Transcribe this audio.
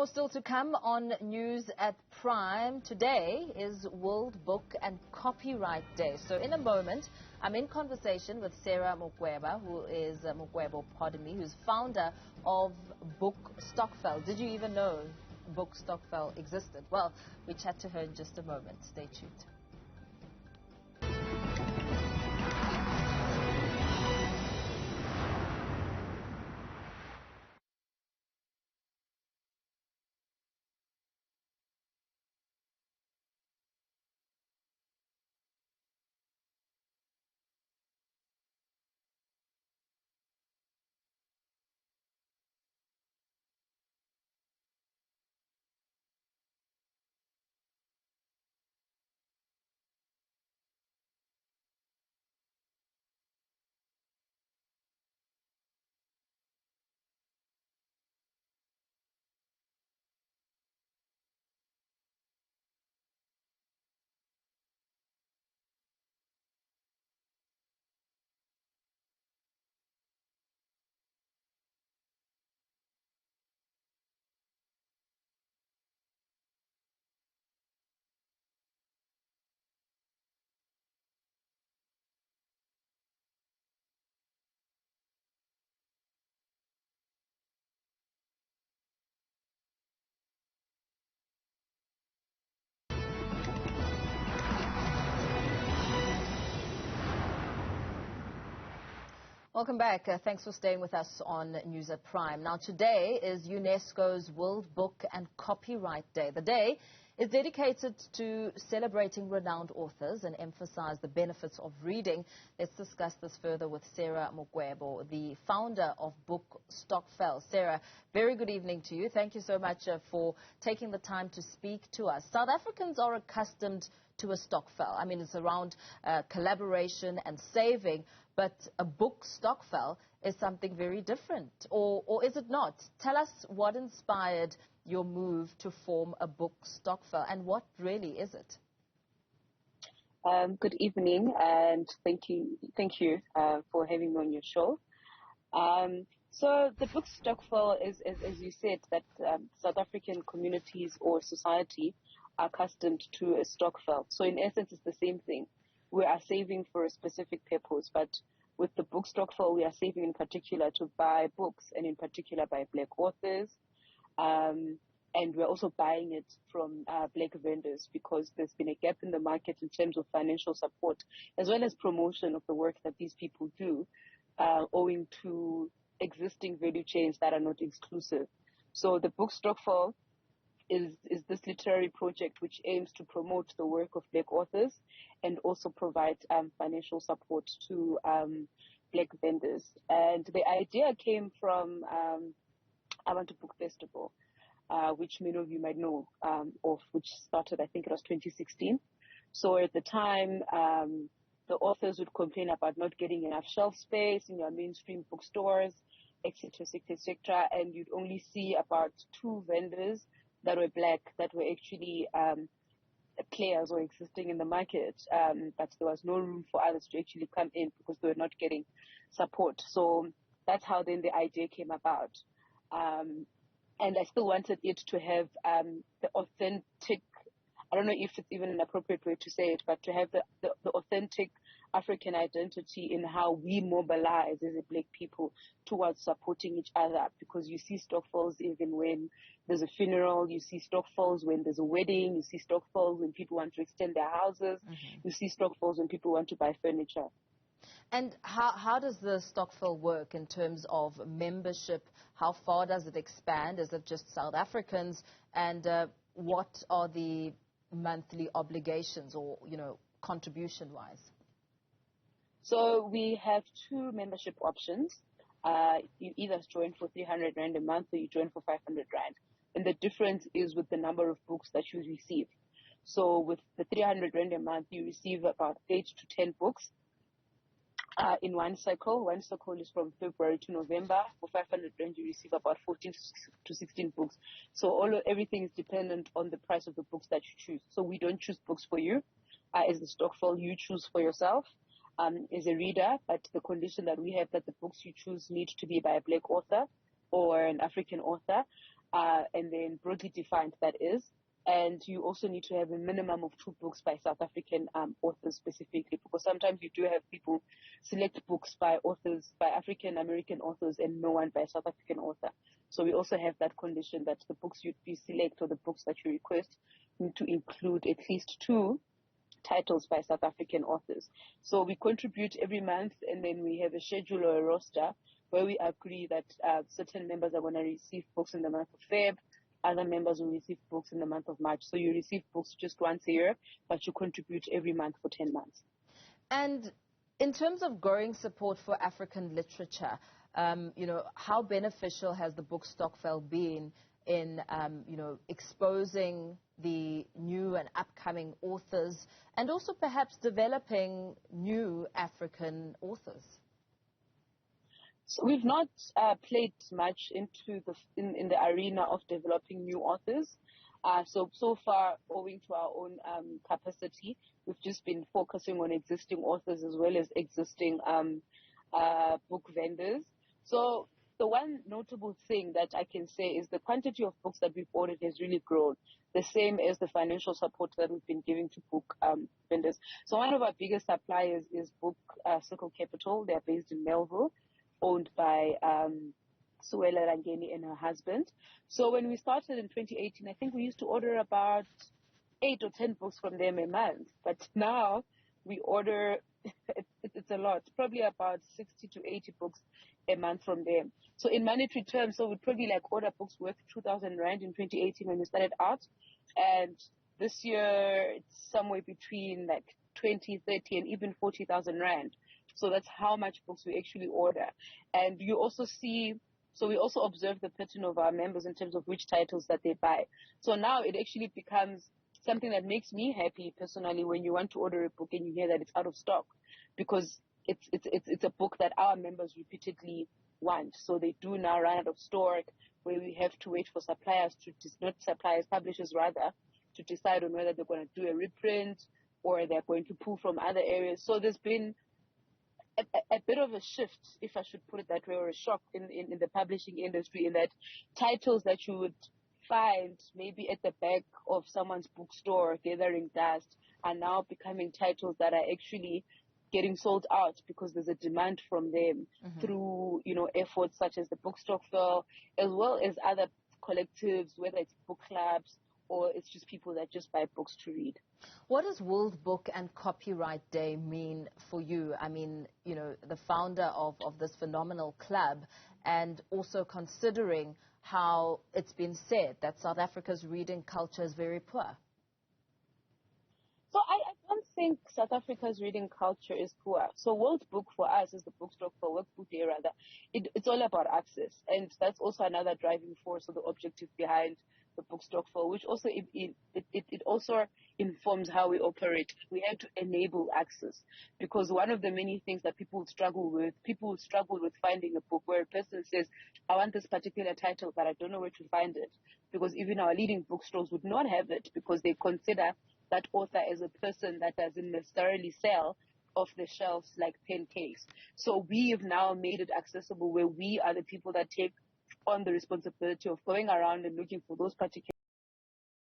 More still to come on News at Prime. Today is World Book and Copyright Day. So in a moment, I'm in conversation with Sarah Mokwebo, who's founder of Book Stokvel. Did you even know Book Stokvel existed? Well, we chat to her in just a moment. Stay tuned. Welcome back. Thanks for staying with us on News at Prime. Now, today is UNESCO's World Book and Copyright Day. The day is dedicated to celebrating renowned authors and emphasize the benefits of reading. Let's discuss this further with Sarah Mokwebo, the founder of Book Stokvel. Sarah, very good evening to you. Thank you so much for taking the time to speak to us. South Africans are accustomed to a stokvel. I mean, it's around collaboration and saving, but a book stokvel is something very different, or is it not? Tell us what inspired your move to form a book stokvel, and what really is it? Good evening, and thank you for having me on your show. So the book stokvel is, as you said, that South African communities or society are accustomed to a stokvel. So in essence, it's the same thing. We are saving for a specific purpose, but with the book stokvel, we are saving in particular to buy books, and in particular by Black authors. And we're also buying it from Black vendors because there's been a gap in the market in terms of financial support, as well as promotion of the work that these people do, owing to existing value chains that are not exclusive. So the book stokvel is this literary project which aims to promote the work of Black authors and also provide financial support to Black vendors. And the idea came from I Want to Book Festival, which many of you might know of, which started, I think it was 2016. So at the time, the authors would complain about not getting enough shelf space in your mainstream bookstores, etc., etc., and you'd only see about 2 vendors that were Black, that were actually players or existing in the market, but there was no room for others to actually come in because they were not getting support. So that's how then the idea came about. And I still wanted it to have the authentic, I don't know if it's even an appropriate way to say it, but to have the authentic African identity in how we mobilize as a Black people towards supporting each other. Because you see stokvels even when there's a funeral, you see stokvels when there's a wedding, you see stokvels when people want to extend their houses, you see stokvels when people want to buy furniture. And how does the stokvel work in terms of membership? How far does it expand? Is it just South Africans? And what are the monthly obligations or, contribution-wise? So we have 2 membership options. You either join for 300 Rand a month or you join for 500 Rand. And the difference is with the number of books that you receive. So with the 300 Rand a month, you receive about 8 to 10 books. In one cycle. One cycle is from February to November. For 500 Rand, you receive about 14 to 16 books. So everything is dependent on the price of the books that you choose. So we don't choose books for you. As the stokvel, you choose for yourself as a reader, but the condition that we have that the books you choose need to be by a Black author or an African author. and then broadly defined that is. And you also need to have a minimum of 2 books by South African authors specifically, because sometimes you do have people select books by authors, by African American authors, and no one by South African author. So we also have that condition that the books you select or the books that you request need to include at least 2 titles by South African authors. So we contribute every month, and then we have a schedule or a roster where we agree that certain members are going to receive books in the month of Feb, other members will receive books in the month of March. So you receive books just once a year, but you contribute every month for 10 months. And in terms of growing support for African literature, how beneficial has the Book Stokvel been in, exposing the new and upcoming authors and also perhaps developing new African authors? So we've not played much into in the arena of developing new authors. So far, owing to our own capacity, we've just been focusing on existing authors as well as existing book vendors. So the one notable thing that I can say is the quantity of books that we've ordered has really grown, the same as the financial support that we've been giving to book vendors. So one of our biggest suppliers is Book Circle Capital. They're based in Melville, owned by Suela Rangeni and her husband. So when we started in 2018, I think we used to order about 8 or 10 books from them a month. But now we order, it's a lot, probably about 60 to 80 books a month from them. So in monetary terms, so we'd probably like order books worth 2,000 Rand in 2018 when we started out. And this year, it's somewhere between like 20, 30, and even 40,000 Rand. So that's how much books we actually order. And you also see, so we also observe the pattern of our members in terms of which titles that they buy. So now it actually becomes something that makes me happy personally when you want to order a book and you hear that it's out of stock, because it's a book that our members repeatedly want. So they do now run out of stock, where we have to wait for suppliers not suppliers, publishers rather, to decide on whether they're going to do a reprint or they're going to pull from other areas. So there's been a bit of a shift, if I should put it that way, or a shock in the publishing industry, in that titles that you would find maybe at the back of someone's bookstore gathering dust are now becoming titles that are actually getting sold out because there's a demand from them through, efforts such as the Book Stokvel, as well as other collectives, whether it's book clubs or it's just people that just buy books to read. What does World Book and Copyright Day mean for you? I mean, the founder of this phenomenal club, and also considering how it's been said that South Africa's reading culture is very poor. So I don't think South Africa's reading culture is poor. So World Book for us is the Book Stokvel, World Book Day rather. It's all about access. And that's also another driving force or the objective behind the Book Stokvel, which also it also informs how we operate. We have to enable access, because one of the many things that people struggle with finding a book where a person says, I want this particular title, but I don't know where to find it, because even our leading bookstores would not have it because they consider that author as a person that doesn't necessarily sell off the shelves like pancakes. So we have now made it accessible, where we are the people that take on the responsibility of going around and looking for those particular